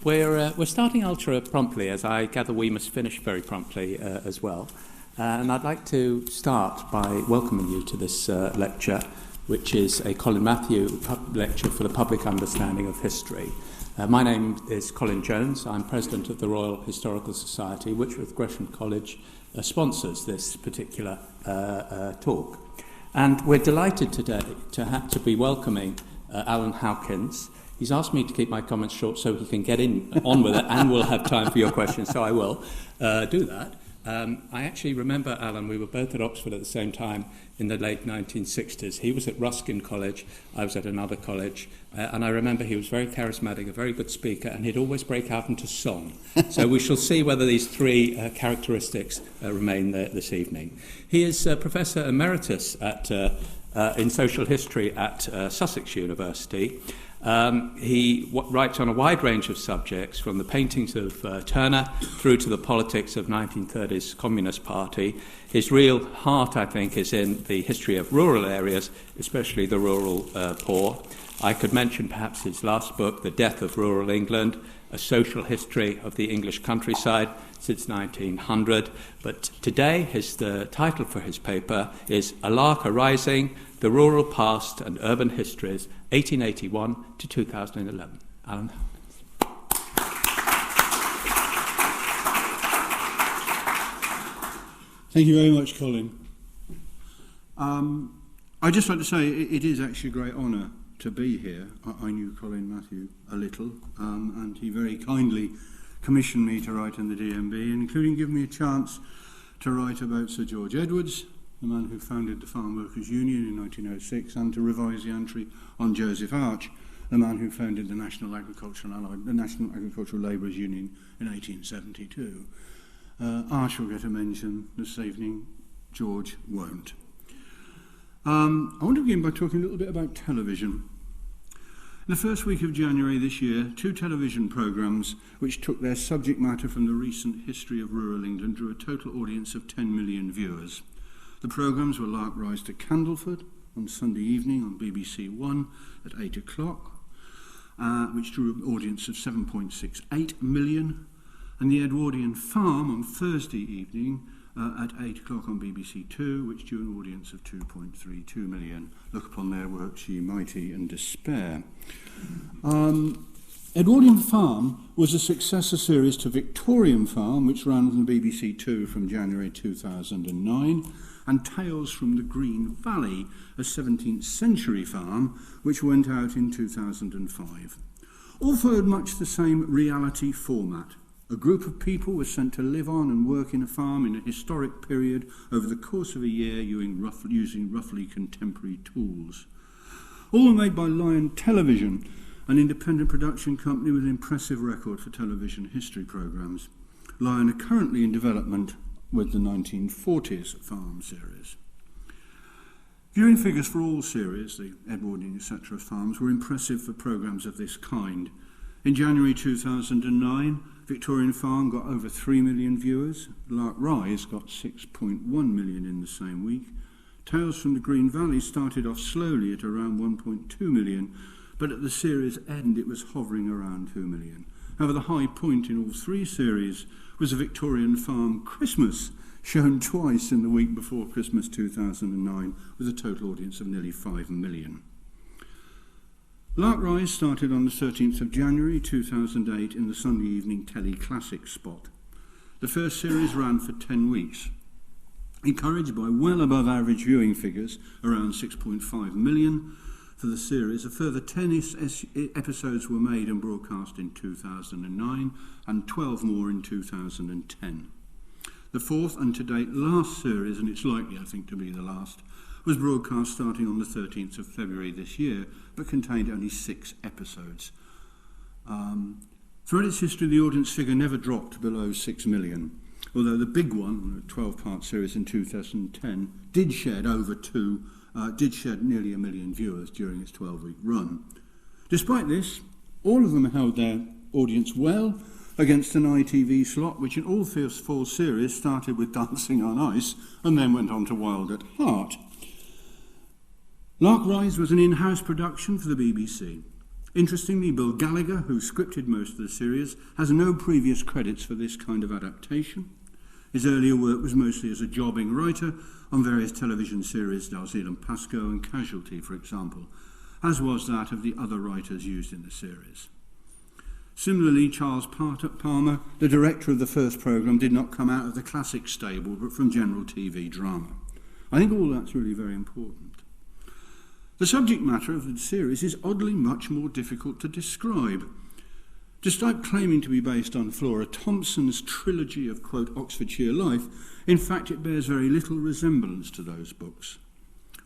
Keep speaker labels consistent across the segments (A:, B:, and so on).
A: We're starting ultra promptly, as I gather we must finish very promptly as well. And I'd like to start by welcoming you to this lecture, which is a Colin Matthew lecture for the public understanding of history. My name is Colin Jones. I'm president of the Royal Historical Society, which with Gresham College sponsors this particular talk. And we're delighted today to be welcoming Alun Howkins. He's asked me to keep my comments short so he can get on with it, and we'll have time for your questions, so I will do that. I actually remember Alan, we were both at Oxford at the same time in the late 1960s. He was at Ruskin College, I was at another college, and I remember he was very charismatic, a very good speaker, and he'd always break out into song. So we shall see whether these three characteristics remain there this evening. He is Professor Emeritus in Social History at Sussex University. He writes on a wide range of subjects, from the paintings of Turner through to the politics of 1930s Communist Party. His real heart, I think, is in the history of rural areas, especially the rural poor. I could mention perhaps his last book, The Death of Rural England, a social history of the English countryside since 1900. But today, the title for his paper is A Lark Arising, The Rural Past and Urban Histories, 1881 to 2011. Alan.
B: Thank you very much, Colin. I'd just like to say it is actually a great honour to be here. I knew Colin Matthew a little, and he very kindly commissioned me to write in the DMB, including giving me a chance to write about Sir George Edwards, the man who founded the Farm Workers' Union in 1906, and to revise the entry on Joseph Arch, the man who founded the National Agricultural Labourers' Union in 1872. Arch will get a mention this evening, George won't. I want to begin by talking a little bit about television. In the first week of January this year, two television programmes which took their subject matter from the recent history of rural England drew a total audience of 10 million viewers. The programmes were Lark Rise to Candleford on Sunday evening on BBC One at 8 o'clock, which drew an audience of 7.68 million, and the Edwardian Farm on Thursday evening at 8 o'clock on BBC Two, which drew an audience of 2.32 million. Look upon their works, ye mighty, and despair. Edwardian Farm was a successor series to Victorian Farm, which ran on the BBC Two from January 2009, and Tales from the Green Valley, a 17th century farm, which went out in 2005. All followed much the same reality format. A group of people were sent to live on and work in a farm in a historic period over the course of a year using roughly contemporary tools. All were made by Lion Television, an independent production company with an impressive record for television history programmes. Lion are currently in development with the 1940s Farm series. Viewing figures for all series, the Edwardian etc. farms, were impressive for programmes of this kind. In January 2009, Victorian Farm got over 3 million viewers. Lark Rise got 6.1 million in the same week. Tales from the Green Valley started off slowly at around 1.2 million, but at the series' end it was hovering around 2 million. However, the high point in all three series was a Victorian Farm Christmas, shown twice in the week before Christmas 2009, with a total audience of nearly 5 million. Lark Rise started on the 13th of January 2008 in the Sunday evening Telly Classic spot. The first series ran for 10 weeks. Encouraged by well above average viewing figures, around 6.5 million for the series, a further 10 episodes were made and broadcast in 2009 and 12 more in 2010. The fourth and to date last series, and it's likely I think to be the last, was broadcast starting on the 13th of February this year, but contained only 6 episodes. Throughout its history, the audience figure never dropped below 6 million, although the big one, a 12-part series in 2010, did shed nearly 1 million viewers during its 12-week run. Despite this, all of them held their audience well against an ITV slot, which in all 4 series started with Dancing on Ice and then went on to Wild at Heart. Lark Rise was an in-house production for the BBC. Interestingly, Bill Gallagher, who scripted most of the series, has no previous credits for this kind of adaptation. His earlier work was mostly as a jobbing writer on various television series, Dalziel and Pascoe and Casualty, for example, as was that of the other writers used in the series. Similarly, Charles Palmer, the director of the first programme, did not come out of the classic stable, but from general TV drama. I think all that's really very important. The subject matter of the series is oddly much more difficult to describe. Despite claiming to be based on Flora Thompson's trilogy of, quote, Oxfordshire life, in fact it bears very little resemblance to those books.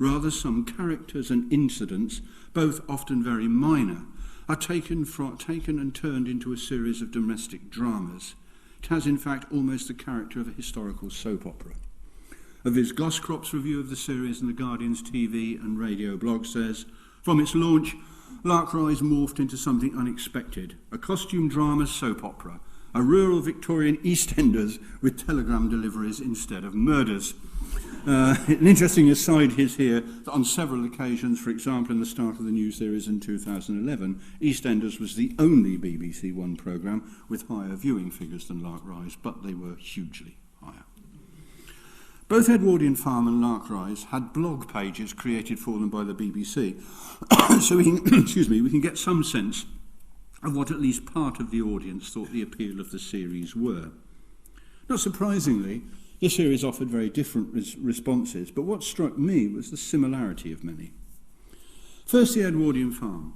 B: Rather, some characters and incidents, both often very minor, are taken and turned into a series of domestic dramas. It has, in fact, almost the character of a historical soap opera. A Viz Goscrop's review of the series in the Guardian's TV and radio blog says, from its launch, Lark Rise morphed into something unexpected, a costume drama soap opera, a rural Victorian EastEnders with telegram deliveries instead of murders. An interesting aside is here that on several occasions, for example in the start of the new series in 2011, EastEnders was the only BBC One programme with higher viewing figures than Lark Rise, but they were hugely higher. Both Edwardian Farm and Lark Rise had blog pages created for them by the BBC, so we can get some sense of what at least part of the audience thought the appeal of the series were. Not surprisingly, the series offered very different responses, but what struck me was the similarity of many. First, the Edwardian Farm.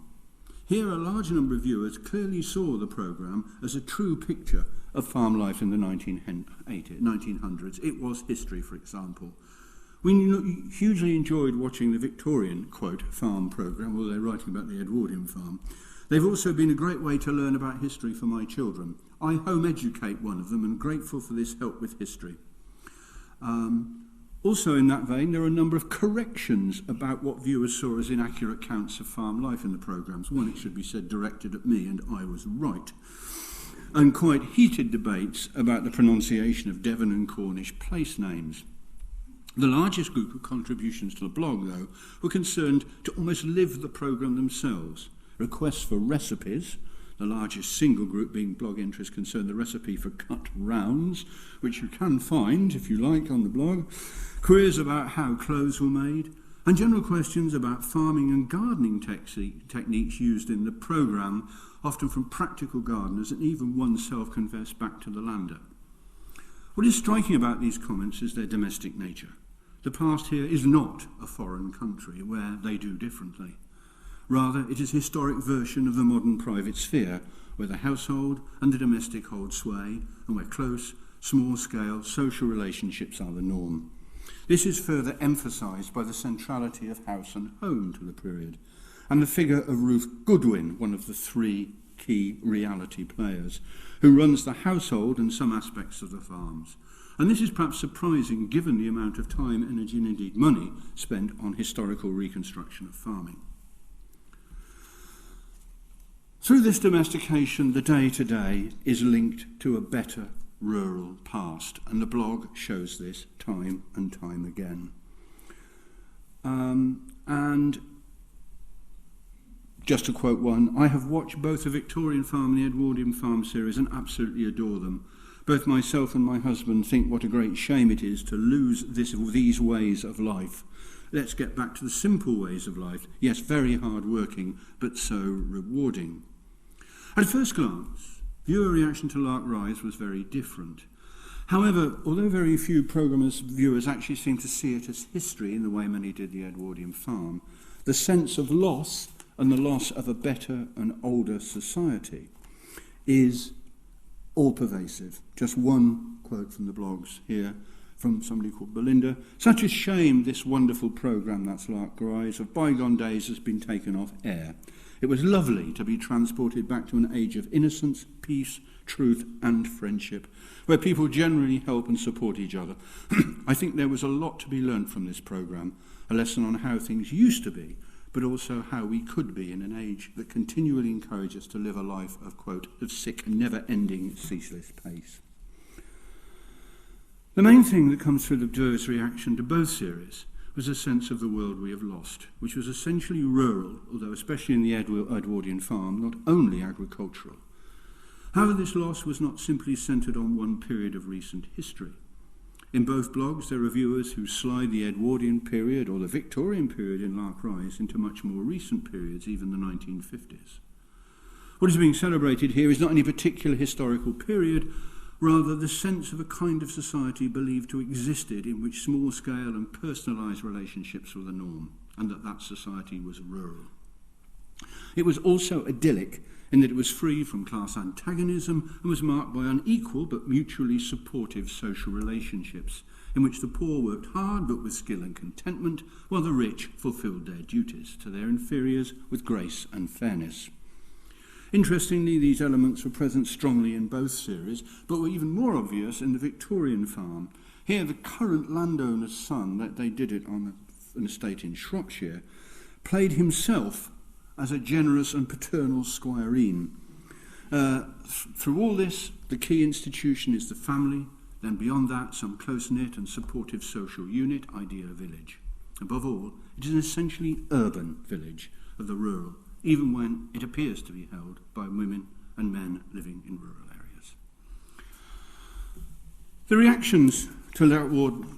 B: Here, a large number of viewers clearly saw the programme as a true picture of farm life in the 1900s. It was history, for example. We hugely enjoyed watching the Victorian, quote, farm programme, while they're writing about the Edwardian Farm. They've also been a great way to learn about history for my children. I home educate one of them and grateful for this help with history. Also in that vein, there are a number of corrections about what viewers saw as inaccurate accounts of farm life in the programmes. One, it should be said, directed at me, and I was right. And quite heated debates about the pronunciation of Devon and Cornish place names. The largest group of contributions to the blog, though, were concerned to almost live the programme themselves. Requests for recipes, the largest single group being blog entries concerned the recipe for cut rounds, which you can find, if you like, on the blog, queries about how clothes were made, and general questions about farming and gardening techniques used in the programme, often from practical gardeners and even one self-confessed back-to-the-lander. What is striking about these comments is their domestic nature. The past here is not a foreign country where they do differently. Rather, it is a historic version of the modern private sphere, where the household and the domestic hold sway, and where close, small-scale social relationships are the norm. This is further emphasised by the centrality of house and home to the period, and the figure of Ruth Goodwin, one of the three key reality players, who runs the household and some aspects of the farms. And this is perhaps surprising given the amount of time, energy and indeed money spent on historical reconstruction of farming. Through this domestication, the day-to-day is linked to a better rural past, and the blog shows this time and time again. And just to quote one, I have watched both the Victorian Farm and the Edwardian Farm series and absolutely adore them. Both myself and my husband think what a great shame it is to lose these ways of life. Let's get back to the simple ways of life. Yes, very hard working, but so rewarding. At first glance, viewer reaction to Lark Rise was very different. However, although very few programmers' viewers actually seem to see it as history in the way many did the Edwardian Farm, the sense of loss and the loss of a better and older society is all-pervasive. Just one quote from the blogs here from somebody called Belinda. Such a shame this wonderful programme, that's Lark Rise, of bygone days has been taken off air. It was lovely to be transported back to an age of innocence, peace, truth and friendship, where people generally help and support each other. I think there was a lot to be learnt from this programme, a lesson on how things used to be, but also how we could be in an age that continually encourages us to live a life of, quote, of sick, never-ending, ceaseless pace. The main thing that comes through the viewers' reaction to both series was a sense of the world we have lost, which was essentially rural, although especially in the Edwardian farm, not only agricultural. However, this loss was not simply centred on one period of recent history. In both blogs, there are viewers who slide the Edwardian period or the Victorian period in Lark Rise into much more recent periods, even the 1950s. What is being celebrated here is not any particular historical period, rather the sense of a kind of society believed to have existed in which small-scale and personalised relationships were the norm, and that society was rural. It was also idyllic in that it was free from class antagonism and was marked by unequal but mutually supportive social relationships, in which the poor worked hard but with skill and contentment, while the rich fulfilled their duties to their inferiors with grace and fairness. Interestingly, these elements were present strongly in both series, but were even more obvious in the Victorian farm. Here, the current landowner's son, that they did it on an estate in Shropshire, played himself as a generous and paternal squireen. Through all this, the key institution is the family, then beyond that, some close-knit and supportive social unit, ideal village. Above all, it is an essentially urban village of the rural, even when it appears to be held by women and men living in rural areas. The reactions to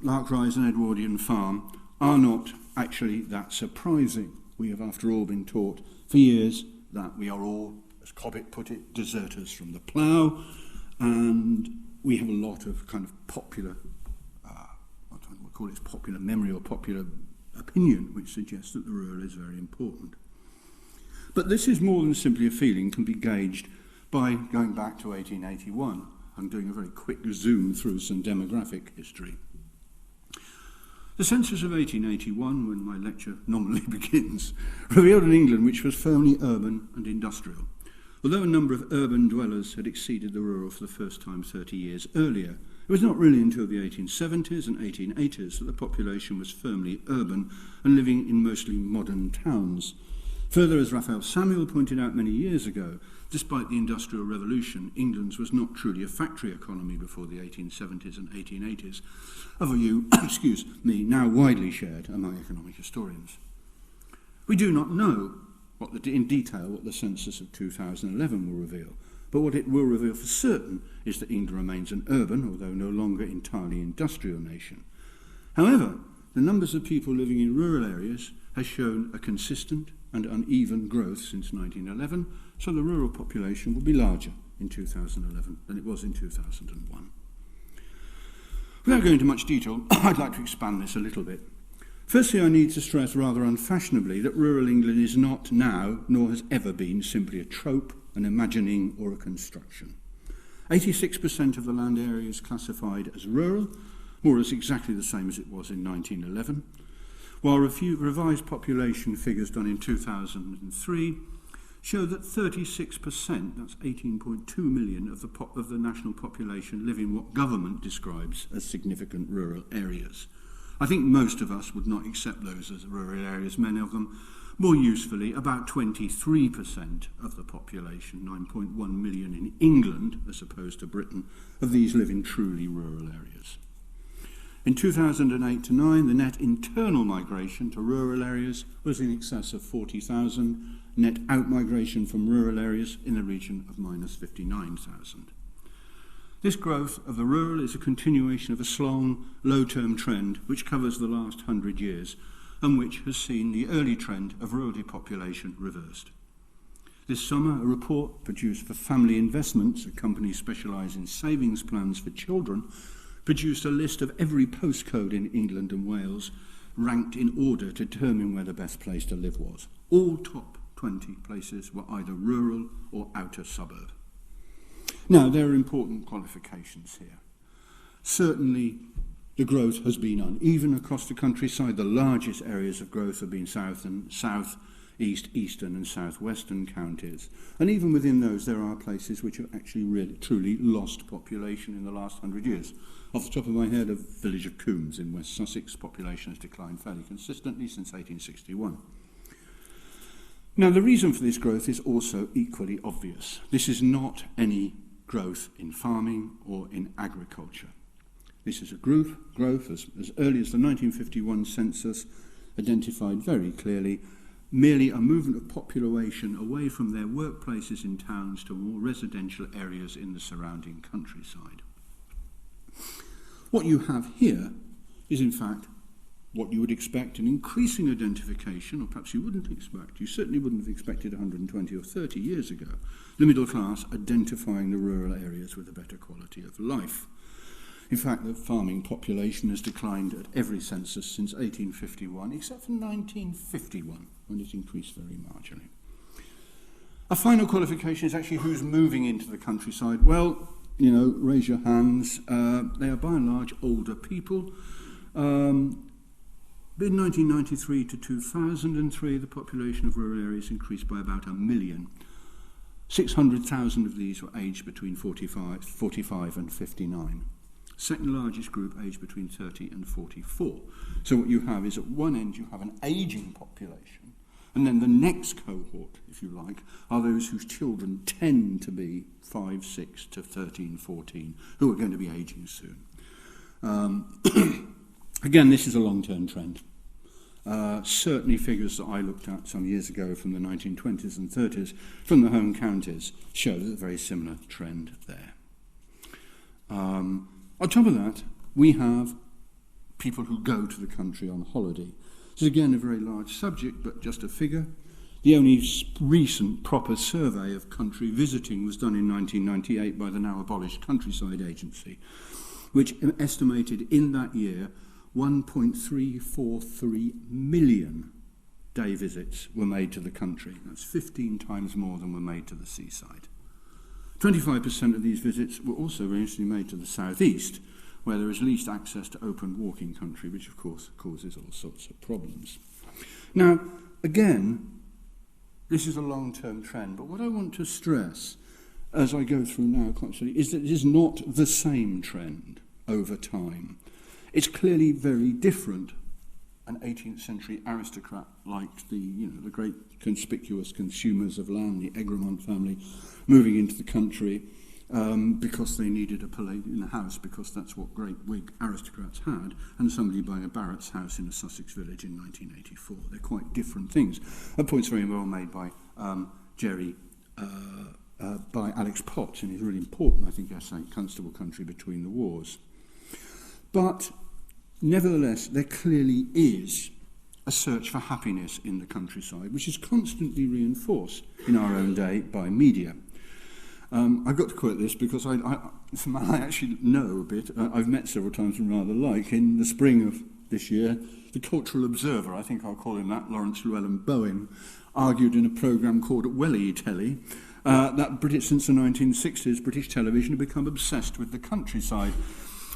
B: Lark Rise and Edwardian Farm are not actually that surprising. We have, after all, been taught for years that we are all, as Cobbett put it, deserters from the plough, and we have a lot of kind of popular, I don't know what to call it, popular memory or popular opinion, which suggests that the rural is very important. But this is more than simply a feeling, can be gauged by going back to 1881 and doing a very quick zoom through some demographic history. The Census of 1881, when my lecture nominally begins, revealed an England which was firmly urban and industrial, although a number of urban dwellers had exceeded the rural for the first time 30 years earlier. It was not really until the 1870s and 1880s that the population was firmly urban and living in mostly modern towns. Further, as Raphael Samuel pointed out many years ago, despite the Industrial Revolution, England's was not truly a factory economy before the 1870s and 1880s, a view, now widely shared among economic historians. We do not know in detail what the census of 2011 will reveal, but what it will reveal for certain is that England remains an urban, although no longer entirely industrial nation. However, the numbers of people living in rural areas has shown a consistent and uneven growth since 1911, so the rural population will be larger in 2011 than it was in 2001. Without going into much detail, I'd like to expand this a little bit. Firstly, I need to stress rather unfashionably that rural England is not now, nor has ever been, simply a trope, an imagining or a construction. 86% of the land area is classified as rural, more or less exactly the same as it was in 1911, while revised population figures done in 2003 show that 36%, that's 18.2 million, of the national population live in what government describes as significant rural areas. I think most of us would not accept those as rural areas, many of them. More usefully, about 23% of the population, 9.1 million in England, as opposed to Britain, of these live in truly rural areas. In 2008 to 9, the net internal migration to rural areas was in excess of 40,000, net out-migration from rural areas in the region of minus 59,000. This growth of the rural is a continuation of a strong, low-term trend which covers the last 100 years and which has seen the early trend of rural depopulation reversed. This summer, a report produced for Family Investments, a company specialised in savings plans for children, produced a list of every postcode in England and Wales, ranked in order to determine where the best place to live was. All top 20 places were either rural or outer suburb. Now, there are important qualifications here. Certainly, the growth has been uneven across the countryside. The largest areas of growth have been south, east, eastern and southwestern counties. And even within those, there are places which have actually really, truly lost population in the last 100 years. Off the top of my head, the village of Coombs in West Sussex, population has declined fairly consistently since 1861. Now, the reason for this growth is also equally obvious. This is not any growth in farming or in agriculture. This is a growth as early as the 1951 census identified very clearly merely a movement of population away from their workplaces in towns to more residential areas in the surrounding countryside. What you have here is, in fact, what you would expect, an increasing identification, or perhaps you wouldn't expect. You certainly wouldn't have expected 120 or 30 years ago. The middle class identifying the rural areas with a better quality of life. In fact, the farming population has declined at every census since 1851, except for 1951, when it increased very marginally. A final qualification is actually who's moving into the countryside. Well, you know, raise your hands. They are by and large older people. In 1993 to 2003, the population of rural areas increased by about 1 million. 600,000 of these were aged between 45 and 59. Second largest group aged between 30 and 44. So what you have is at one end you have an ageing population, and then the next cohort, if you like, are those whose children tend to be 5, 6 to 13, 14, who are going to be ageing soon. Again, this is a long-term trend. Certainly figures that I looked at some years ago from the 1920s and 30s from the home counties show there's a very similar trend there. On top of that, we have people who go to the country on holiday. This is again a very large subject, but just a figure. The only recent proper survey of country visiting was done in 1998 by the now abolished Countryside Agency, which estimated in that year 1.343 million day visits were made to the country. That's 15 times more than were made to the seaside. 25% of these visits were also recently made to the southeast, where there is least access to open walking country, which of course causes all sorts of problems. Now, again, this is a long-term trend, but what I want to stress as I go through now constantly is that it is not the same trend over time. It's clearly very different. An 18th century aristocrat like the great conspicuous consumers of land, the Egremont family, moving into the country because they needed a palatial in a house, because that's what great Whig aristocrats had, and somebody buying a Barrett's house in a Sussex village in 1984. They're quite different things. A point's very well made by by Alex Potts in his really important, I think, essay, Constable Country Between the Wars. But nevertheless, there clearly is a search for happiness in the countryside, which is constantly reinforced in our own day by media. I've got to quote this because I actually know a bit. I've met several times and rather like. In the spring of this year, the Cultural Observer, I think I'll call him that, Lawrence Llewellyn Bowen, argued in a programme called Welly Telly that since the 1960s, British television had become obsessed with the countryside.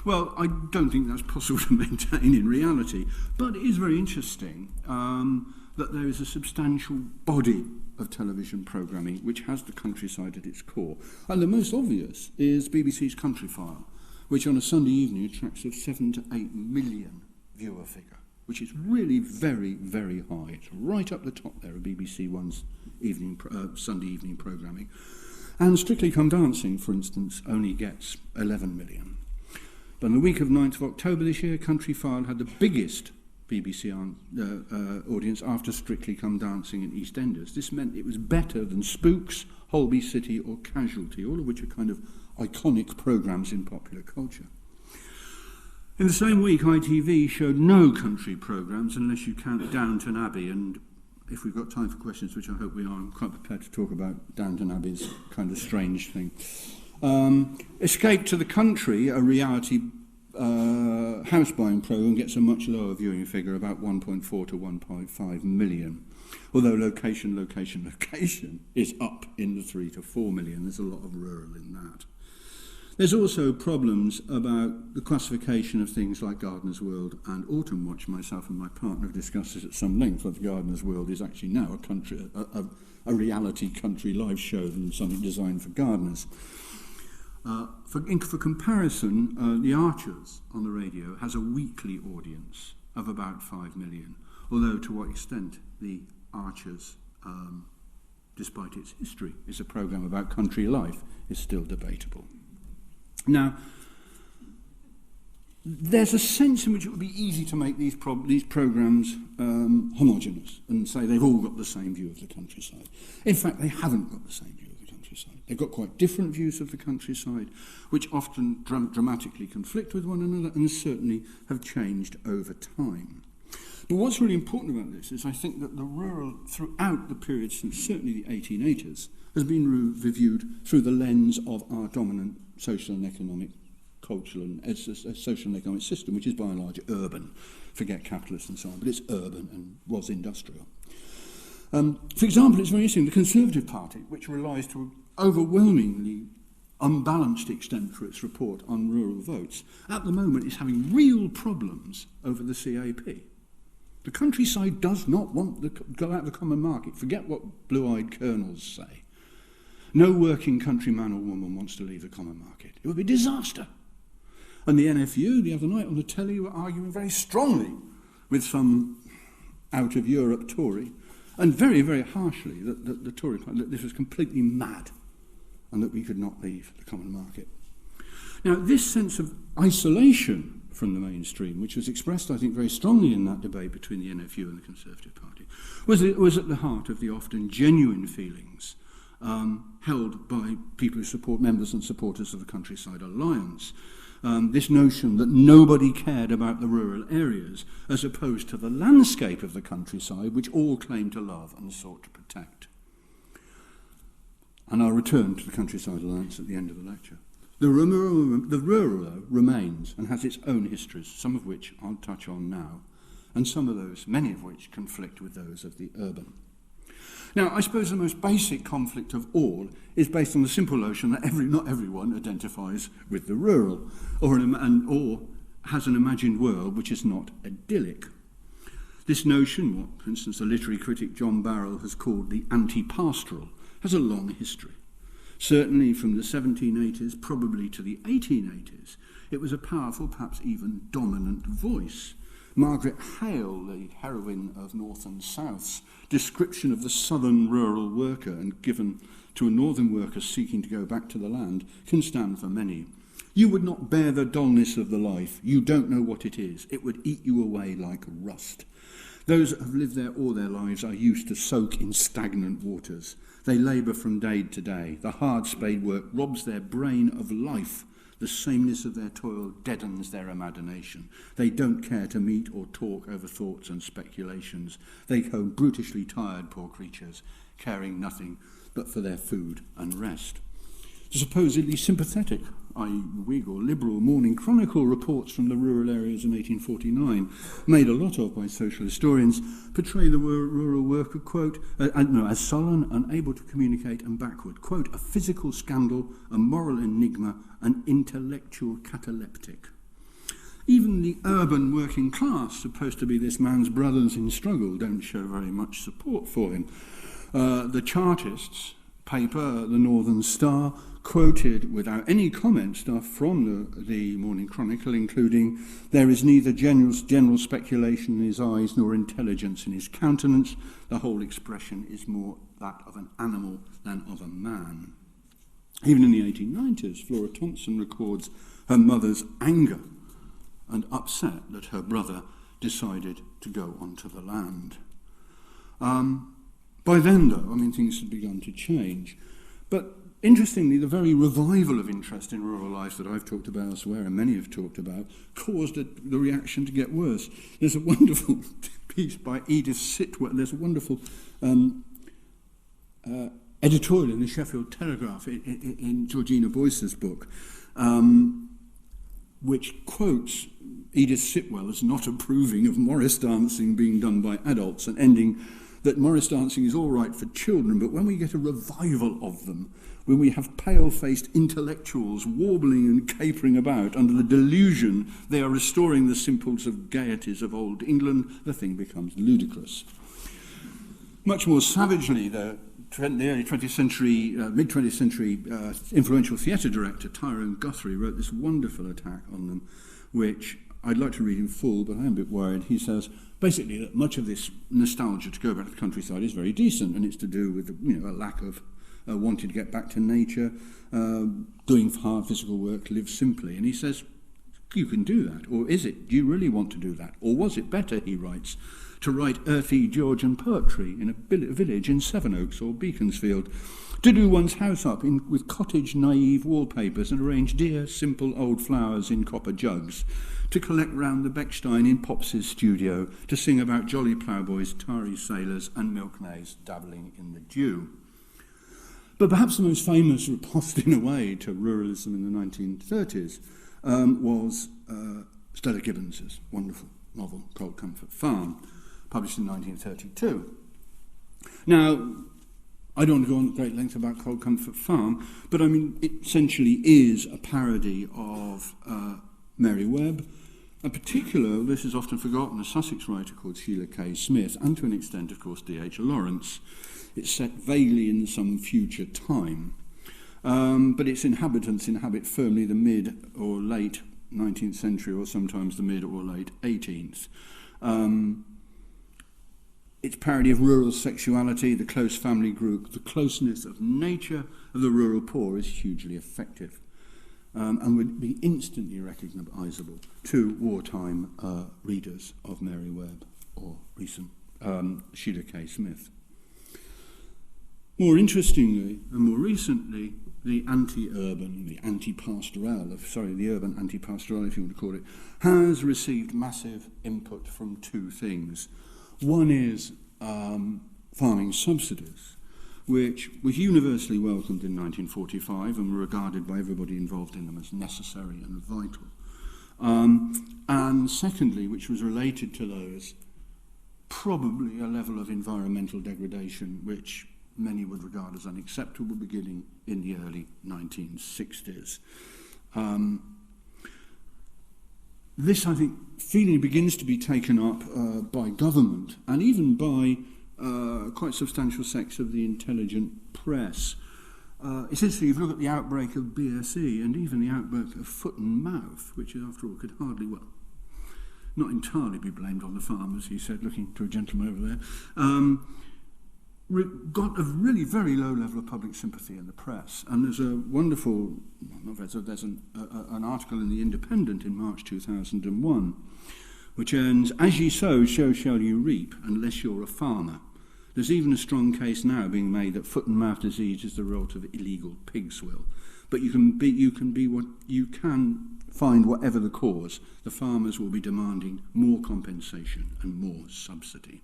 B: Well, I don't think that's possible to maintain in reality, but it is very interesting that there is a substantial body of television programming which has the countryside at its core. And the most obvious is BBC's Country File, which on a Sunday evening attracts a 7 to 8 million viewer figure, which is really very, very high. It's right up the top there of BBC One's Sunday evening programming. And Strictly Come Dancing, for instance, only gets 11 million. But in the week of 9th of October this year, Country File had the biggest BBC audience after Strictly Come Dancing and EastEnders. This meant it was better than Spooks, Holby City or Casualty, all of which are kind of iconic programmes in popular culture. In the same week, ITV showed no country programmes unless you count Downton Abbey, and if we've got time for questions, which I hope we are, I'm quite prepared to talk about Downton Abbey's kind of strange thing. Escape to the Country, a reality house buying programme, gets a much lower viewing figure, about 1.4 to 1.5 million. Although location is up in the 3 to 4 million. There's a lot of rural in that. There's also problems about the classification of things like Gardener's World and Autumn Watch. Myself and my partner have discussed this at some length, whether Gardener's World is actually now a reality country live show than something designed for gardeners. For comparison, The Archers on the radio has a weekly audience of about 5 million, although to what extent The Archers, despite its history, is a programme about country life is still debatable. Now, there's a sense in which it would be easy to make these programmes homogenous and say they've all got the same view of the countryside. In fact, they haven't got the same view of the countryside. They've got quite different views of the countryside, which often dramatically conflict with one another and certainly have changed over time. But what's really important about this is I think that the rural, throughout the period since certainly the 1880s, has been reviewed through the lens of our dominant social and economic, cultural and social and economic system, which is by and large urban. Forget capitalist and so on, but it's urban and was industrial. For example, it's very interesting, the Conservative Party, which relies to an overwhelmingly unbalanced extent for its report on rural votes, at the moment is having real problems over the CAP. The countryside does not want to go out of the common market. Forget what blue-eyed colonels say. No working country man or woman wants to leave the common market. It would be a disaster. And the NFU, the other night on the telly, were arguing very strongly with some out-of-Europe Tory, and very, very harshly, that the Tory party, that this was completely mad, and that we could not leave the common market. Now, this sense of isolation from the mainstream, which was expressed, I think, very strongly in that debate between the NFU and the Conservative Party, was at the heart of the often genuine feelings held by people who support members and supporters of the Countryside Alliance. This notion that nobody cared about the rural areas as opposed to the landscape of the countryside, which all claimed to love and sought to protect. And I'll return to the Countryside Alliance at the end of the lecture. The rural, though, remains and has its own histories, some of which I'll touch on now, and some of those, many of which, conflict with those of the urban. Now, I suppose the most basic conflict of all is based on the simple notion that not everyone identifies with the rural, or has an imagined world which is not idyllic. This notion, what, for instance, the literary critic John Barrell has called the anti-pastoral, has a long history. Certainly from the 1780s, probably to the 1880s, it was a powerful, perhaps even dominant voice. Margaret Hale, the heroine of North and South's description of the southern rural worker and given to a northern worker seeking to go back to the land, can stand for many. You would not bear the dullness of the life. You don't know what it is. It would eat you away like rust. Those that have lived there all their lives are used to soak in stagnant waters. They labour from day to day. The hard spade work robs their brain of life. The sameness of their toil deadens their imagination. They don't care to meet or talk over thoughts and speculations. They go brutishly tired, poor creatures, caring nothing but for their food and rest. The supposedly sympathetic, i.e. Whig or Liberal Morning Chronicle reports from the rural areas in 1849, made a lot of by social historians, portray the rural worker, quote, as sullen, unable to communicate and backward, quote, a physical scandal, a moral enigma, an intellectual cataleptic. Even the urban working class, supposed to be this man's brothers in struggle, don't show very much support for him. The Chartists paper, the Northern Star, quoted without any comment stuff from the Morning Chronicle, including, there is neither general speculation in his eyes nor intelligence in his countenance. The whole expression is more that of an animal than of a man. Even in the 1890s, Flora Thompson records her mother's anger and upset that her brother decided to go onto the land. By then, though, things had begun to change. But interestingly, the very revival of interest in rural life that I've talked about elsewhere, and many have talked about, caused the reaction to get worse. There's a wonderful piece by Edith Sitwell. There's a wonderful editorial in the Sheffield Telegraph in Georgina Boyce's book, which quotes Edith Sitwell as not approving of Morris dancing being done by adults and ending that Morris dancing is all right for children, but when we get a revival of them, when we have pale-faced intellectuals warbling and capering about under the delusion they are restoring the simples of gaieties of old England, the thing becomes ludicrous. Much more savagely, the early 20th century, mid-20th century influential theatre director Tyrone Guthrie wrote this wonderful attack on them, which I'd like to read in full, but I am a bit worried. He says, basically, that much of this nostalgia to go back to the countryside is very decent, and it's to do with a lack of wanting to get back to nature, doing hard physical work, live simply. And he says, you can do that. Or is it? Do you really want to do that? Or was it better, he writes, to write earthy Georgian poetry in a village in Sevenoaks or Beaconsfield, to do one's house up with cottage naive wallpapers and arrange dear, simple old flowers in copper jugs, to collect round the Bechstein in Pops's studio, to sing about jolly ploughboys, tarry sailors and milkmaids dabbling in the dew. But perhaps the most famous riposte in a way to ruralism in the 1930s was Stella Gibbons's wonderful novel, Cold Comfort Farm, published in 1932. Now, I don't want to go on at great length about Cold Comfort Farm, but I mean, it essentially is a parody of Mary Webb. In particular, this is often forgotten, a Sussex writer called Sheila K. Smith, and to an extent, of course, D.H. Lawrence. It's set vaguely in some future time, but its inhabitants inhabit firmly the mid or late 19th century, or sometimes the mid or late 18th. Its parody of rural sexuality, the close family group, the closeness of nature of the rural poor is hugely effective, and would be instantly recognisable to wartime readers of Mary Webb or recent Sheila K. Smith. More interestingly, and more recently, the anti-urban, the the urban anti-pastoral, if you want to call it, has received massive input from two things. One is farming subsidies, which was universally welcomed in 1945 and were regarded by everybody involved in them as necessary and vital. And secondly, which was related to those, probably a level of environmental degradation, which many would regard as unacceptable, beginning in the early 1960s. This, I think, feeling begins to be taken up by government and even by quite substantial sects of the intelligent press. Essentially, if you look at the outbreak of BSE and even the outbreak of foot and mouth, which, after all, could hardly, well, not entirely be blamed on the farmers, he said, looking to a gentleman over there, got a really very low level of public sympathy in the press. And there's a wonderful, there's an article in The Independent in March 2001, which ends, "As ye sow, so shall you reap, unless you're a farmer. There's even a strong case now being made that foot and mouth disease is the result of illegal pig swill. But you can find whatever the cause, the farmers will be demanding more compensation and more subsidy."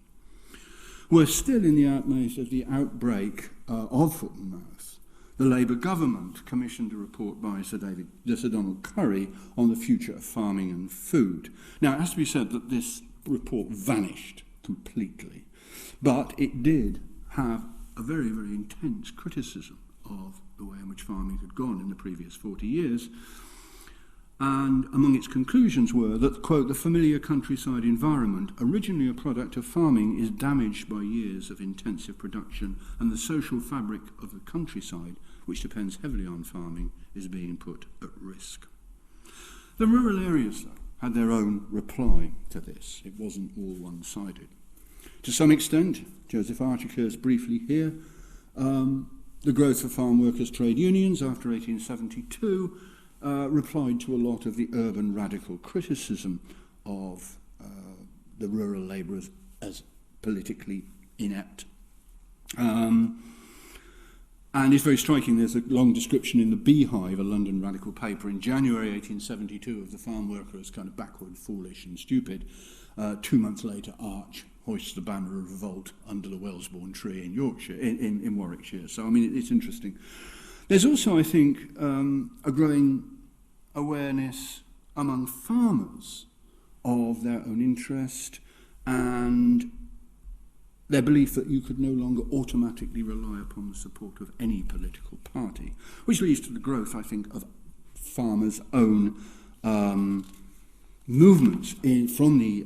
B: We're still in the outmaze of the outbreak of foot and mouth. The Labour government commissioned a report by Sir Donald Curry on the future of farming and food. Now, it has to be said that this report vanished completely, but it did have a very, very intense criticism of the way in which farming had gone in the previous 40 years. And among its conclusions were that, quote, "the familiar countryside environment, originally a product of farming, is damaged by years of intensive production, and the social fabric of the countryside, which depends heavily on farming, is being put at risk." The rural areas, though, had their own reply to this. It wasn't all one-sided. To some extent, Joseph Archer occurs briefly here, the growth of farm workers' trade unions after 1872 replied to a lot of the urban radical criticism of the rural labourers as politically inept. And it's very striking, there's a long description in the Beehive, a London radical paper, in January 1872 of the farm worker as kind of backward, foolish and stupid. 2 months later, Arch hoists the banner of revolt under the Wellesbourne tree in Yorkshire, in Warwickshire. So, I mean, it's interesting. There's also, I think, a growing awareness among farmers of their own interest and their belief that you could no longer automatically rely upon the support of any political party, which leads to the growth, I think, of farmers' own movements from the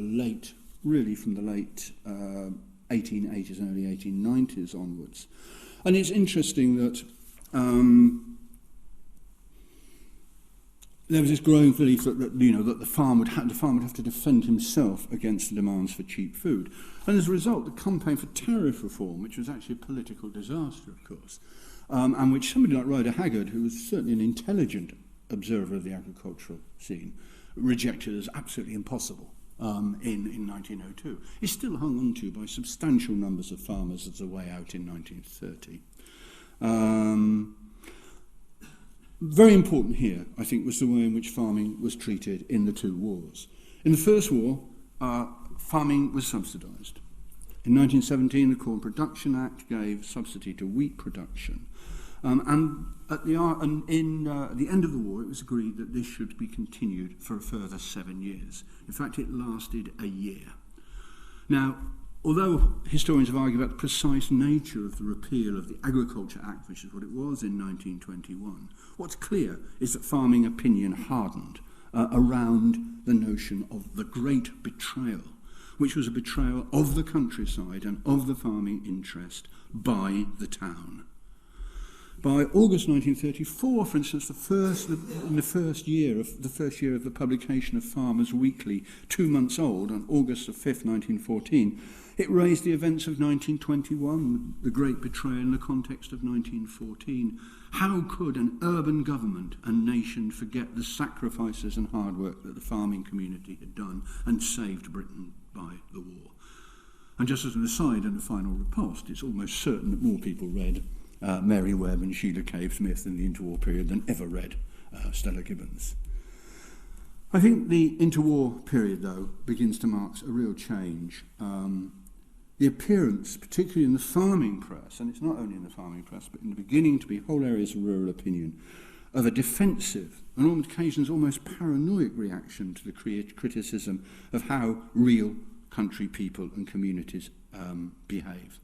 B: late 1880s and early 1890s onwards. And it's interesting that there was this growing belief that the farmer would have to defend himself against the demands for cheap food. And as a result, the campaign for tariff reform, which was actually a political disaster, of course, and which somebody like Rider Haggard, who was certainly an intelligent observer of the agricultural scene, rejected as absolutely impossible in 1902, is still hung on to by substantial numbers of farmers as a way out in 1930. Very important here, I think, was the way in which farming was treated in the two wars. In the First War, farming was subsidised. In 1917, the Corn Production Act gave subsidy to wheat production. And at the end of the war, it was agreed that this should be continued for a further 7 years. In fact, it lasted a year. Now, although historians have argued about the precise nature of the repeal of the Agriculture Act, which is what it was in 1921, what's clear is that farming opinion hardened around the notion of the Great Betrayal, which was a betrayal of the countryside and of the farming interest by the town. By August 1934, for instance, the first year of the publication of Farmers Weekly, 2 months old, on August the 5th, 1914, it raised the events of 1921, the Great Betrayal, in the context of 1914. How could an urban government and nation forget the sacrifices and hard work that the farming community had done and saved Britain by the war? And just as an aside and a final riposte, it's almost certain that more people read Mary Webb and Sheila Cave Smith in the interwar period than ever read Stella Gibbons. I think the interwar period, though, begins to mark a real change. The appearance, particularly in the farming press, and it's not only in the farming press, but in the beginning to be whole areas of rural opinion, of a defensive and on occasions almost paranoid reaction to the criticism of how real country people and communities behave.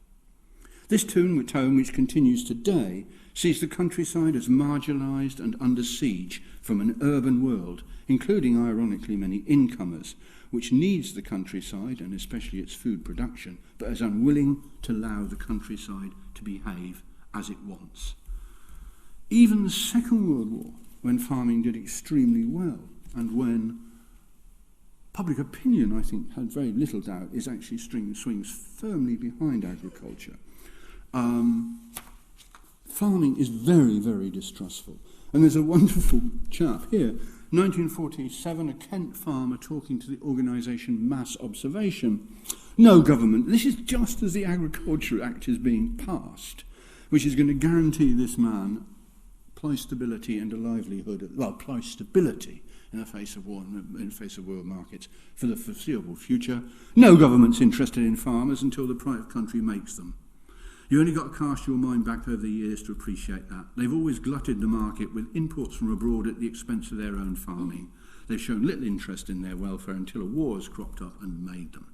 B: This tone, which continues today, sees the countryside as marginalised and under siege from an urban world, including, ironically, many incomers, which needs the countryside, and especially its food production, but is unwilling to allow the countryside to behave as it wants. Even the Second World War, when farming did extremely well, and when public opinion, I think, had very little doubt, is actually swings firmly behind agriculture. Farming is very, very distrustful. And there's a wonderful chap here, 1947, a Kent farmer talking to the organisation Mass Observation. No government, this is just as the Agriculture Act is being passed, which is going to guarantee this man price stability and a livelihood, price stability in the face of war, in the face of world markets for the foreseeable future. No government's interested in farmers until the private country makes them. You only got to cast your mind back over the years to appreciate that. They've always glutted the market with imports from abroad at the expense of their own farming. They've shown little interest in their welfare until a war has cropped up and made them.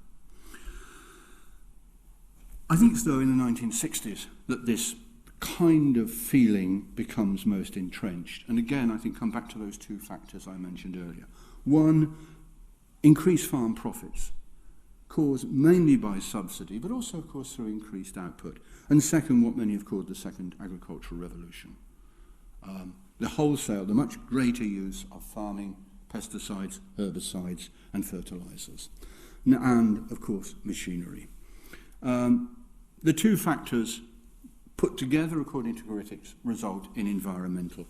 B: I think it's, though, in the 1960s that this kind of feeling becomes most entrenched. And again, I think come back to those two factors I mentioned earlier. One, increased farm profits, caused mainly by subsidy, but also, of course, through increased output. And second, what many have called the second agricultural revolution. The wholesale, the much greater use of farming, pesticides, herbicides, and fertilizers. And, of course, machinery. The two factors put together, according to critics, result in environmental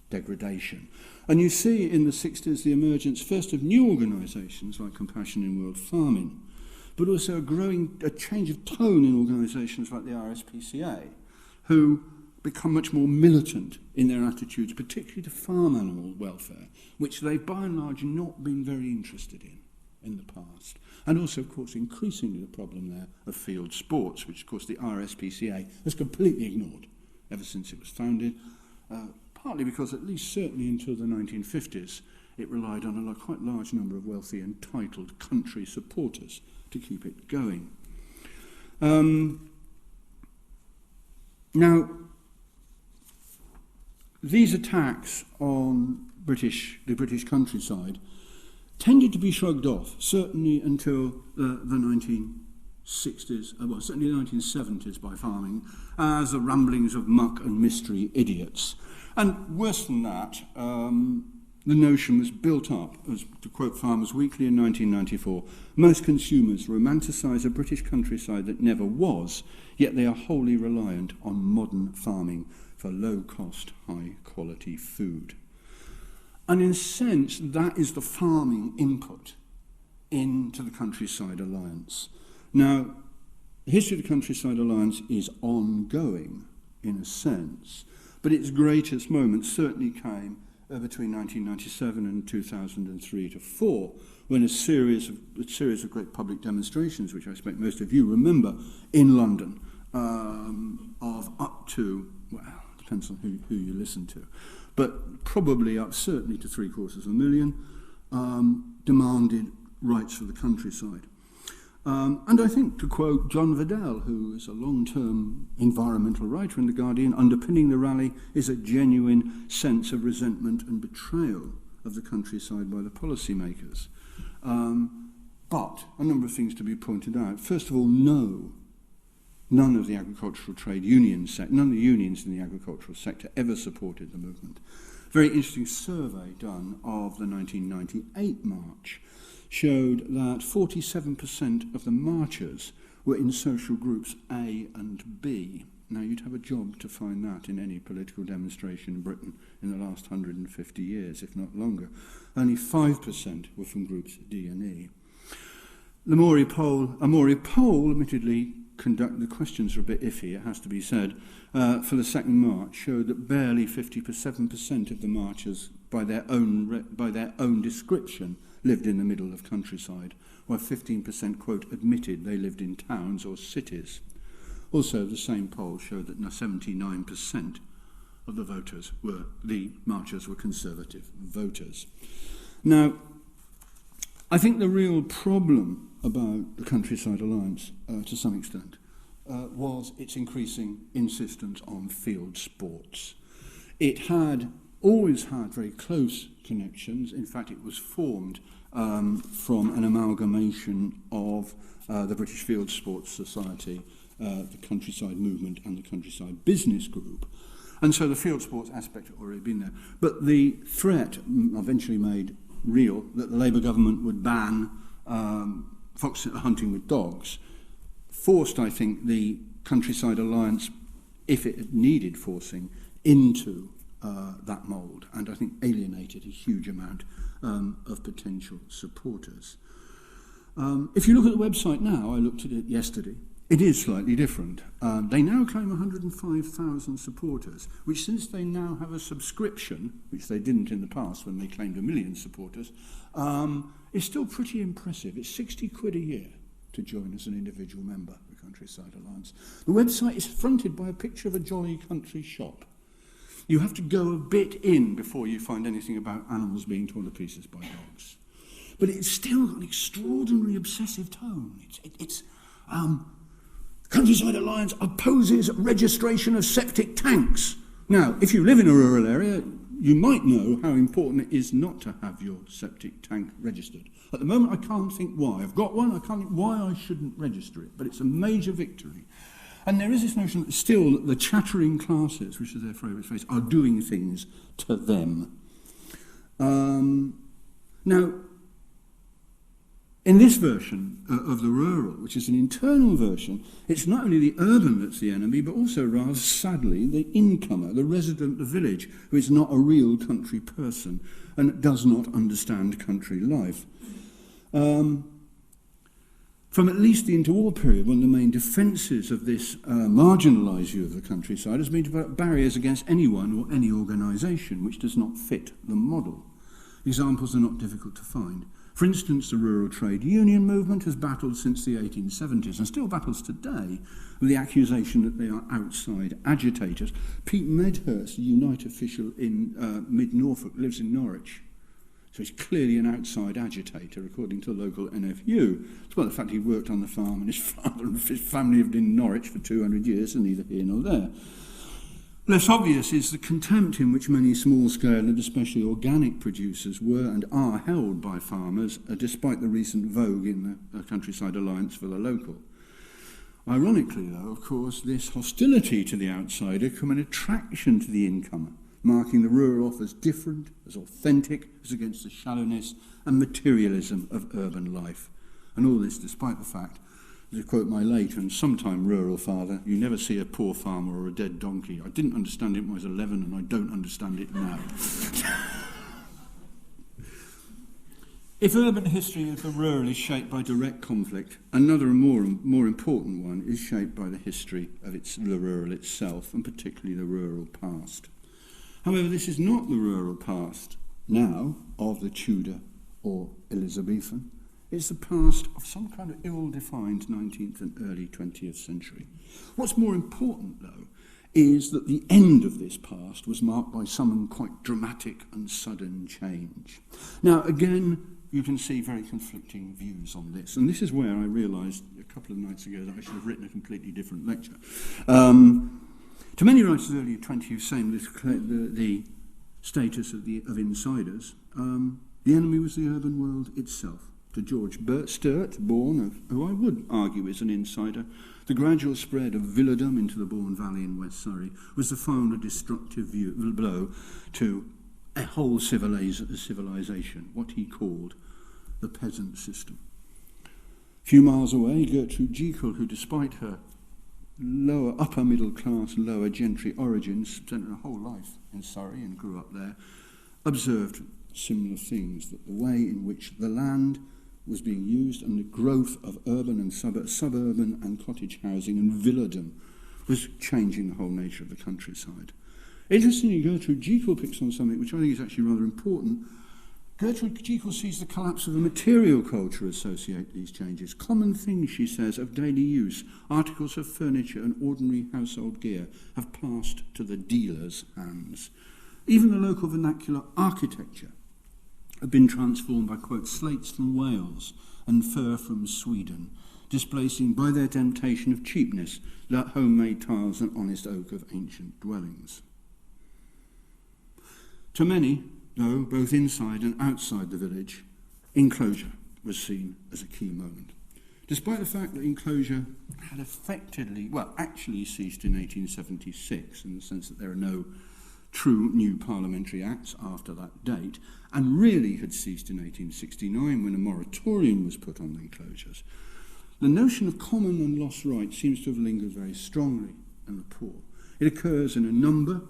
B: degradation. And you see in the 60s the emergence first of new organisations like Compassion in World Farming, but also a change of tone in organisations like the RSPCA, who become much more militant in their attitudes, particularly to farm animal welfare, which they've by and large not been very interested in the past. And also, of course, increasingly the problem there of field sports, which, of course, the RSPCA has completely ignored ever since it was founded, partly because, at least certainly until the 1950s, it relied on a quite large number of wealthy, entitled country supporters to keep it going. Now, these attacks on the British countryside tended to be shrugged off, certainly until the 1960s, certainly the 1970s by farming, as the ramblings of muck and mystery idiots. And worse than that, the notion was built up, as to quote Farmers Weekly in 1994, most consumers romanticise a British countryside that never was, yet they are wholly reliant on modern farming for low-cost, high-quality food. And in a sense, that is the farming input into the Countryside Alliance. Now, the history of the Countryside Alliance is ongoing, in a sense, but its greatest moment certainly came between 1997 and 2003 to 4, when a series of great public demonstrations, which I expect most of you remember, in London, of up to, well, it depends on who you listen to, but probably up certainly to 750,000, demanded rights for the countryside. And I think, to quote John Vidal, who is a long-term environmental writer in The Guardian, underpinning the rally is a genuine sense of resentment and betrayal of the countryside by the policymakers. But a number of things to be pointed out. First of all, none of the agricultural trade unions, none of the unions in the agricultural sector ever supported the movement. Very interesting survey done of the 1998 march showed that 47% of the marchers were in social groups A and B. Now, you'd have a job to find that in any political demonstration in Britain in the last 150 years, if not longer. Only 5% were from groups D and E. A Maury poll, admittedly, the questions are a bit iffy, it has to be said, for the second march showed that barely 57% of the marchers, by their own description, lived in the middle of countryside, while 15%, quote, admitted they lived in towns or cities. Also, the same poll showed that 79% of the marchers were Conservative voters. Now, I think the real problem about the Countryside Alliance, to some extent, was its increasing insistence on field sports. It had always had very close connections. In fact, it was formed from an amalgamation of the British Field Sports Society, the Countryside Movement and the Countryside Business Group. And so the field sports aspect had already been there. But the threat eventually made real that the Labour government would ban fox hunting with dogs forced, I think, the Countryside Alliance, if it needed forcing, into that mould, and I think alienated a huge amount of potential supporters. If you look at the website now, I looked at it yesterday, it is slightly different. They now claim 105,000 supporters, which, since they now have a subscription, which they didn't in the past when they claimed 1 million supporters, is still pretty impressive. It's 60 quid a year to join as an individual member of the Countryside Alliance. The website is fronted by a picture of a jolly country shop. You have to go a bit in before you find anything about animals being torn to pieces by dogs. But it's still got an extraordinarily obsessive tone. It's Countryside Alliance opposes registration of septic tanks. Now, if you live in a rural area, you might know how important it is not to have your septic tank registered. At the moment, I can't think why. I've got one, I can't think why I shouldn't register it, but it's a major victory. And there is this notion that still the chattering classes, which is their favourite phrase, are doing things to them. Now, in this version of the rural, which is an internal version, it's not only the urban that's the enemy, but also, rather sadly, the incomer, the resident of the village, who is not a real country person and does not understand country life. From at least the interwar period, one of the main defences of this marginalised view of the countryside has been to put barriers against anyone or any organisation which does not fit the model. Examples are not difficult to find. For instance, the rural trade union movement has battled since the 1870s and still battles today with the accusation that they are outside agitators. Pete Medhurst, a Unite official in mid-Norfolk, lives in Norwich. So he's clearly an outside agitator, according to the local NFU. Despite the fact he worked on the farm and his father and his family lived in Norwich for 200 years, and neither here nor there. Less obvious is the contempt in which many small-scale and especially organic producers were and are held by farmers, despite the recent vogue in the Countryside Alliance for the local. Ironically, though, of course, this hostility to the outsider became an attraction to the incomer, marking the rural off as different, as authentic, as against the shallowness and materialism of urban life. And all this despite the fact, to quote my late and sometime rural father, you never see a poor farmer or a dead donkey. I didn't understand it when I was 11 and I don't understand it now. If urban history of the rural is shaped by direct conflict, another and more important one is shaped by the history of the rural itself, and particularly the rural past. However, this is not the rural past now of the Tudor or Elizabethan. It's the past of some kind of ill-defined 19th and early 20th century. What's more important, though, is that the end of this past was marked by some quite dramatic and sudden change. Now, again, you can see very conflicting views on this, and this is where I realised a couple of nights ago that I should have written a completely different lecture. To many writers of the early 20th saying the status of insiders, the enemy was the urban world itself. To George Sturt, who I would argue is an insider, the gradual spread of villadom into the Bourne Valley in West Surrey was the final destructive blow to a whole civilization, what he called the peasant system. A few miles away, Gertrude Jekyll, who despite her upper middle class, lower gentry origins, spent her whole life in Surrey and grew up there, observed similar things, that the way in which the land was being used and the growth of urban and suburban and cottage housing and villadom was changing the whole nature of the countryside. Interestingly, Gertrude Jekyll picks on something which I think is actually rather important. Gertrude Jekyll sees the collapse of the material culture associate these changes. Common things, she says, of daily use, articles of furniture and ordinary household gear have passed to the dealer's hands. Even the local vernacular architecture have been transformed by, quote, slates from Wales and fir from Sweden, displacing by their temptation of cheapness that homemade tiles and honest oak of ancient dwellings. To many, though, both inside and outside the village, Enclosure was seen as a key moment. Despite the fact that Enclosure had actually ceased in 1876, in the sense that there are no true new parliamentary acts after that date, and really had ceased in 1869 when a moratorium was put on enclosures, the notion of common and lost rights seems to have lingered very strongly in the poor. It occurs in a number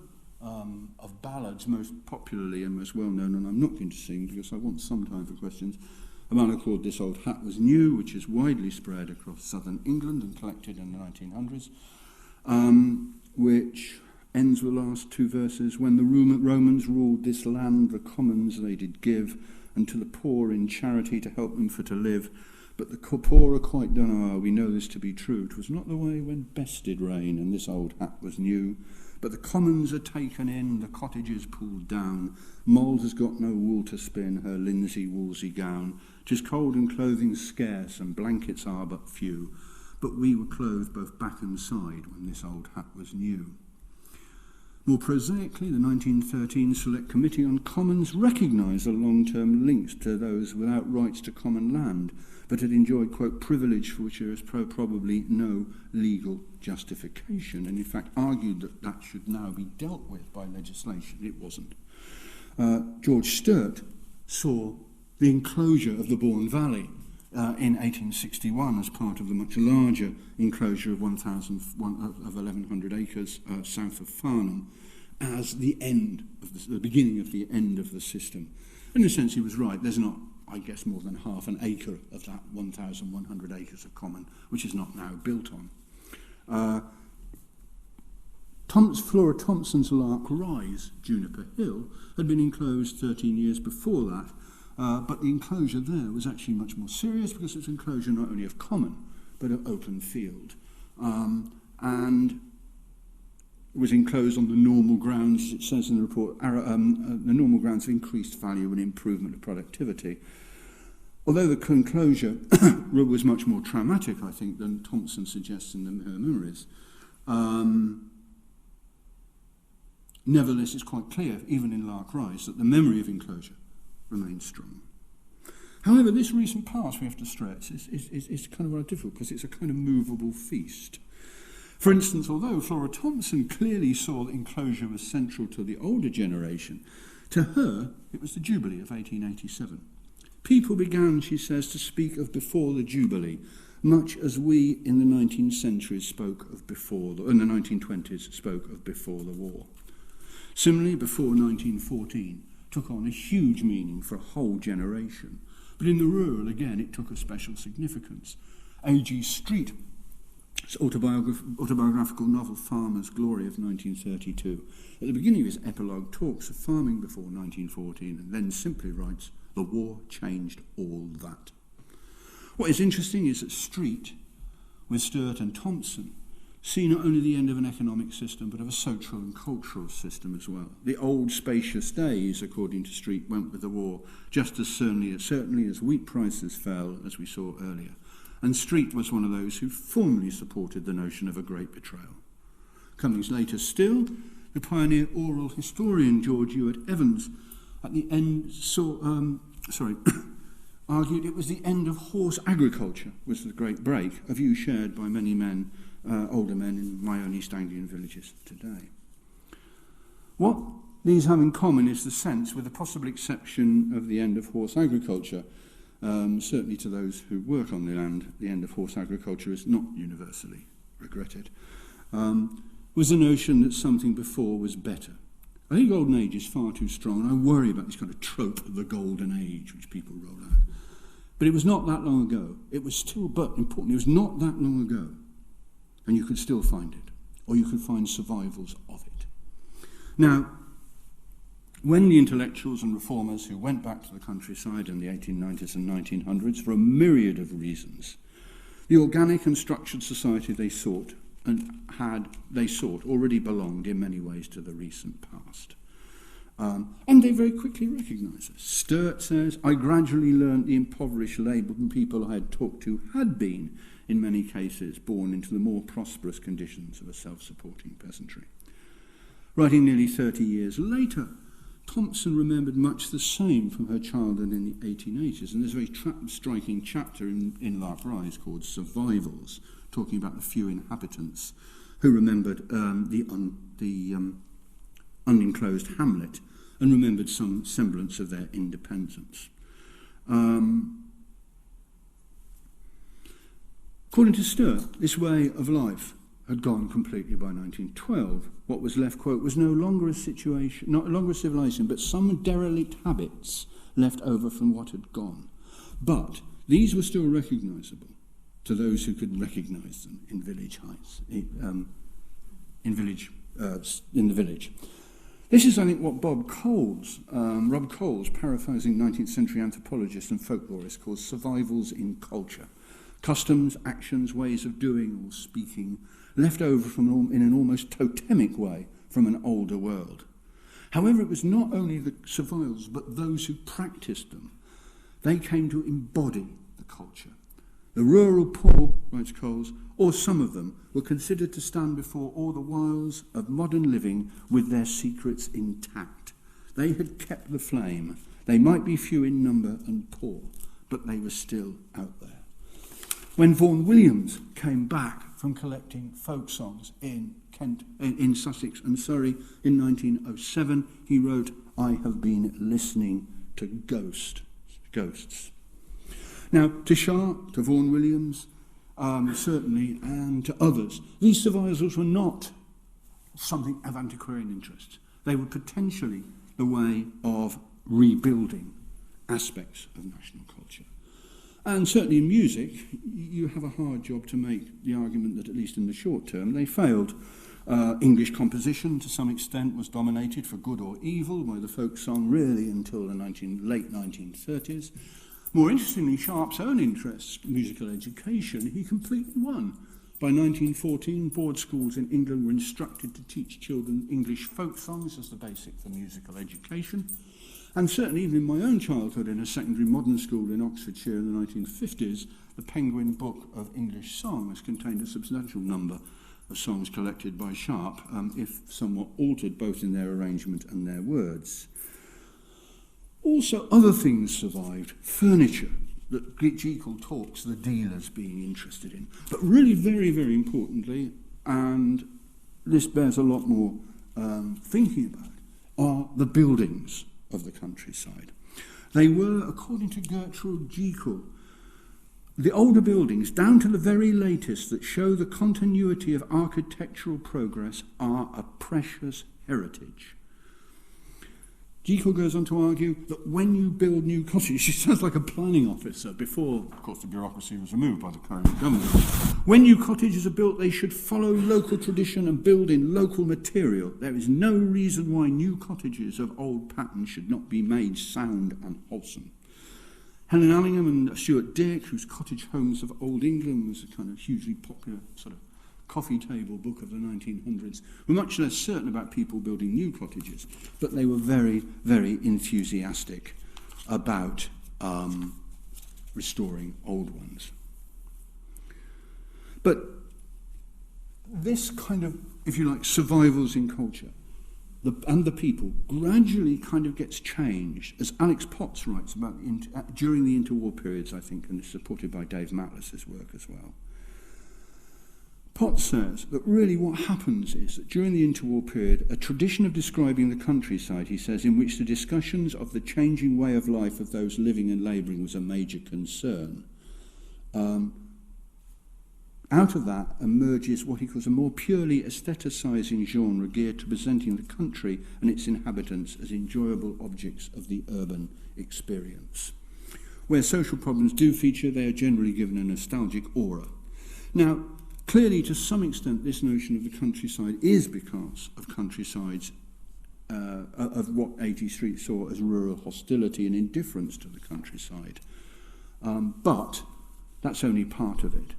B: of ballads, most popularly and most well known, and I'm not going to sing because I want some time for questions. A ballad called This Old Hat Was New, which is widely spread across southern England and collected in the 1900s, which ends with the last two verses. When the Romans ruled this land, the commons they did give, and to the poor in charity to help them for to live. But the poor are quite done, we know this to be true. 'Twas not the way when best did reign, and this old hat was new. But the commons are taken in, the cottages pulled down. Mould has got no wool to spin, her linsey woolsey gown. 'Tis cold and clothing scarce, and blankets are but few. But we were clothed both back and side when this old hat was new. More prosaically, the 1913 Select Committee on Commons recognised the long-term links to those without rights to common land, but had enjoyed, quote, privilege for which there is probably no legal justification, and in fact argued that that should now be dealt with by legislation. It wasn't. George Sturt saw the enclosure of the Bourne Valley in 1861 as part of the much larger enclosure of 1,100 acres south of Farnham as the beginning of the end of the system. In a sense, he was right. There's not, I guess, more than half an acre of that 1,100 acres of common, which is not now built on. Flora Thompson's Lark Rise, Juniper Hill, had been enclosed 13 years before that, but the enclosure there was actually much more serious because it was enclosure not only of common, but of open field. And was enclosed on the normal grounds, as it says in the report, the normal grounds of increased value and improvement of productivity. Although the enclosure was much more traumatic, I think, than Thompson suggests in her memories, nevertheless it's quite clear, even in Lark Rise, that the memory of enclosure remains strong. However, this recent past, we have to stress, is kind of rather difficult because it's a kind of movable feast. For instance, although Flora Thompson clearly saw that enclosure was central to the older generation, to her it was the Jubilee of 1887. People began, she says, to speak of before the Jubilee, much as we in the 19th century spoke of in the 1920s spoke of before the war. Similarly, before 1914 took on a huge meaning for a whole generation. But in the rural, again, it took a special significance. A.G. Street's autobiographical novel Farmer's Glory of 1932, at the beginning of his epilogue, talks of farming before 1914 and then simply writes, "The war changed all that." What is interesting is that Street, with Sturt and Thompson, see not only the end of an economic system, but of a social and cultural system as well. The old spacious days, according to Street, went with the war just as certainly as wheat prices fell, as we saw earlier. And Street was one of those who formally supported the notion of a great betrayal. Coming later still, the pioneer oral historian George Ewart Evans at the end argued it was the end of horse agriculture was the great break, a view shared by many men, older men in my own East Anglian villages today. What these have in common is the sense, with the possible exception of the end of horse agriculture, certainly to those who work on the land, the end of horse agriculture is not universally regretted, was the notion that something before was better. I think golden age is far too strong, and I worry about this kind of trope of the golden age, which people roll out. But it was not that long ago. It was still, but important, it was not that long ago. And you could still find it, or you could find survivals of it. Now, when the intellectuals and reformers who went back to the countryside in the 1890s and 1900s, for a myriad of reasons, the organic and structured society they sought already belonged in many ways to the recent past. And they very quickly recognised this. Sturt says, "I gradually learned the impoverished labouring people I had talked to had been, in many cases, born into the more prosperous conditions of a self-supporting peasantry." Writing nearly 30 years later, Thompson remembered much the same from her childhood in the 1880s, and there's a very striking chapter in Lark Rise called Survivals, talking about the few inhabitants who remembered the unenclosed hamlet and remembered some semblance of their independence. According to Sturt, this way of life had gone completely by 1912. What was left, quote, was no longer a civilization, but some derelict habits left over from what had gone. But these were still recognisable to those who could recognise them in village heights, in the village. This is, I think, what Rob Coles, paraphrasing 19th century anthropologist and folklorist, calls survivals in culture. Customs, actions, ways of doing or speaking, left over in an almost totemic way from an older world. However, it was not only the survivals, but those who practiced them. They came to embody the culture. The rural poor, writes Coles, or some of them, were considered to stand before all the wiles of modern living with their secrets intact. They had kept the flame. They might be few in number and poor, but they were still out there. When Vaughan Williams came back from collecting folk songs in Sussex and Surrey in 1907, he wrote, "I have been listening to ghosts." Now, to Sharp, to Vaughan Williams, certainly, and to others, these survivals were not something of antiquarian interest. They were potentially the way of rebuilding aspects of national culture. And certainly in music, you have a hard job to make the argument that, at least in the short term, they failed. English composition, to some extent, was dominated, for good or evil, by the folk song really until the late 1930s. More interestingly, Sharp's own interests, musical education, he completely won. By 1914, board schools in England were instructed to teach children English folk songs as the basic for musical education. And certainly even in my own childhood in a secondary modern school in Oxfordshire in the 1950s, the Penguin Book of English Songs contained a substantial number of songs collected by Sharp, if somewhat altered both in their arrangement and their words. Also, other things survived. Furniture, that Jekyll talks the dealers being interested in. But really, very, very importantly, and this bears a lot more thinking about, are the buildings of the countryside. They were, according to Gertrude Jekyll, the older buildings, down to the very latest, that show the continuity of architectural progress, are a precious heritage. Jekyll goes on to argue that when you build new cottages, she sounds like a planning officer before, of course, the bureaucracy was removed by the current government. When new cottages are built, they should follow local tradition and build in local material. There is no reason why new cottages of old pattern should not be made sound and wholesome. Helen Allingham and Stuart Dick, whose Cottage Homes of Old England was a kind of hugely popular sort of coffee table book of the 1900s, were much less certain about people building new cottages, but they were very, very enthusiastic about restoring old ones. But this kind of, if you like, survivals in culture and the people gradually kind of gets changed, as Alex Potts writes about during the interwar periods, I think, and is supported by Dave Matlis's work as well. Potts says that really what happens is that during the interwar period, a tradition of describing the countryside, he says, in which the discussions of the changing way of life of those living and labouring was a major concern. Out of that emerges what he calls a more purely aestheticising genre geared to presenting the country and its inhabitants as enjoyable objects of the urban experience. Where social problems do feature, they are generally given a nostalgic aura. Now, clearly, to some extent, this notion of the countryside is because of countrysides, of what 80 Street saw as rural hostility and indifference to the countryside. But that's only part of it.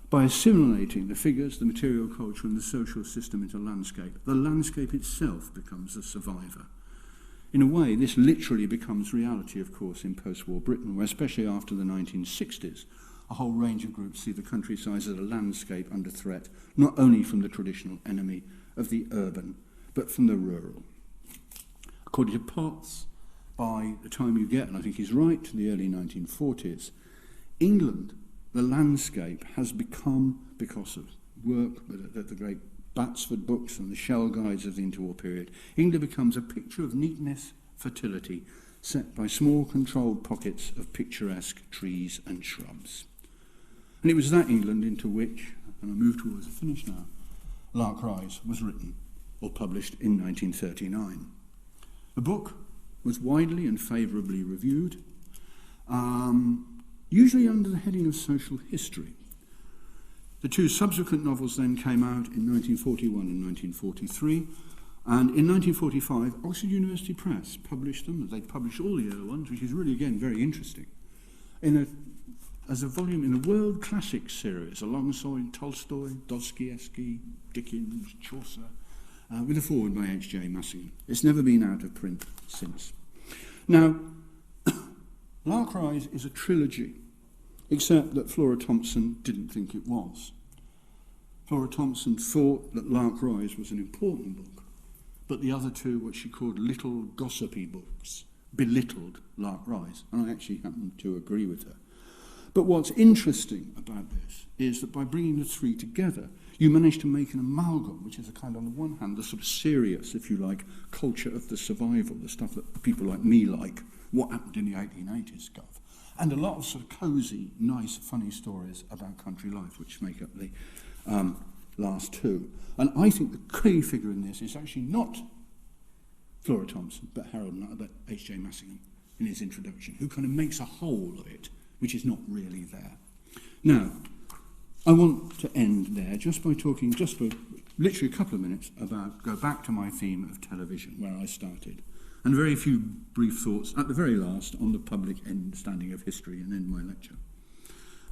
B: By assimilating the figures, the material culture and the social system into landscape, the landscape itself becomes a survivor. In a way, this literally becomes reality, of course, in post-war Britain, where especially after the 1960s, a whole range of groups see the countryside as a landscape under threat, not only from the traditional enemy of the urban, but from the rural. According to Potts, by the time you get, and I think he's right, to the early 1940s, England, the landscape, has become, because of work, the great Batsford books and the shell guides of the interwar period, England becomes a picture of neatness, fertility, set by small controlled pockets of picturesque trees and shrubs. And it was that England into which, and I move towards the finish now, Lark Rise was written or published in 1939. The book was widely and favourably reviewed, usually under the heading of social history. The two subsequent novels then came out in 1941 and 1943, and in 1945, Oxford University Press published them. They published all the other ones, which is really, again, very interesting, as a volume in the World Classics series, alongside Tolstoy, Dostoevsky, Dickens, Chaucer, with a foreword by H.J. Massingham. It's never been out of print since. Now, Lark Rise is a trilogy, except that Flora Thompson didn't think it was. Flora Thompson thought that Lark Rise was an important book, but the other two, what she called little gossipy books, belittled Lark Rise, and I actually happen to agree with her. But what's interesting about this is that by bringing the three together, you manage to make an amalgam, which is a kind, on the one hand, the sort of serious, if you like, culture of the survival, the stuff that people like me like, what happened in the 1880s, Gov, and a lot of sort of cosy, nice, funny stories about country life, which make up the last two. And I think the key figure in this is actually not Flora Thompson, but H.J. Massingham in his introduction, who kind of makes a whole of it, which is not really there. Now, I want to end there just by talking, just for literally a couple of minutes, go back to my theme of television, where I started, and very few brief thoughts, at the very last, on the public understanding of history, and end my lecture.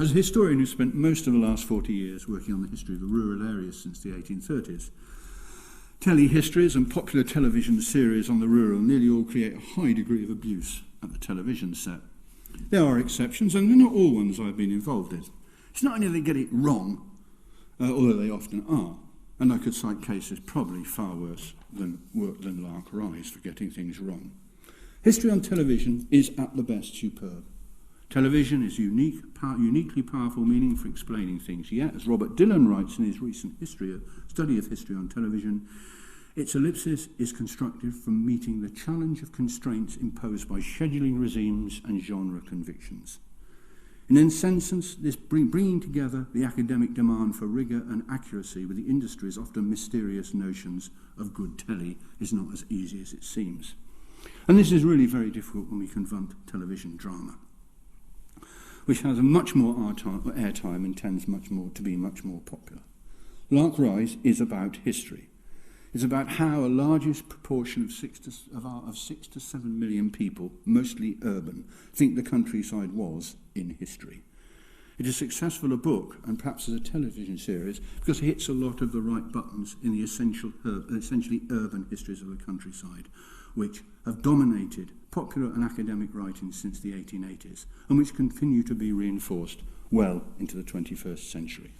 B: As a historian who spent most of the last 40 years working on the history of the rural areas since the 1830s, telehistories and popular television series on the rural nearly all create a high degree of abuse at the television set. There are exceptions, and they're not all ones I've been involved in. It's not only they get it wrong, although they often are, and I could cite cases probably far worse than Lark Rise for getting things wrong. History on television is at the best superb. Television is uniquely powerful meaning for explaining things. Yet, as Robert Dillon writes in his recent study of history on television, its ellipsis is constructed from meeting the challenge of constraints imposed by scheduling regimes and genre convictions. In essence, this bringing together the academic demand for rigour and accuracy with the industry's often mysterious notions of good telly is not as easy as it seems. And this is really very difficult when we confront television drama, which has a much more airtime and tends to be much more popular. Lark Rise is about history. It's about how a largest proportion of 6 to 7 million people, mostly urban, think the countryside was in history. It is successful a book, and perhaps as a television series, because it hits a lot of the right buttons in the essentially urban histories of the countryside, which have dominated popular and academic writing since the 1880s, and which continue to be reinforced well into the 21st century.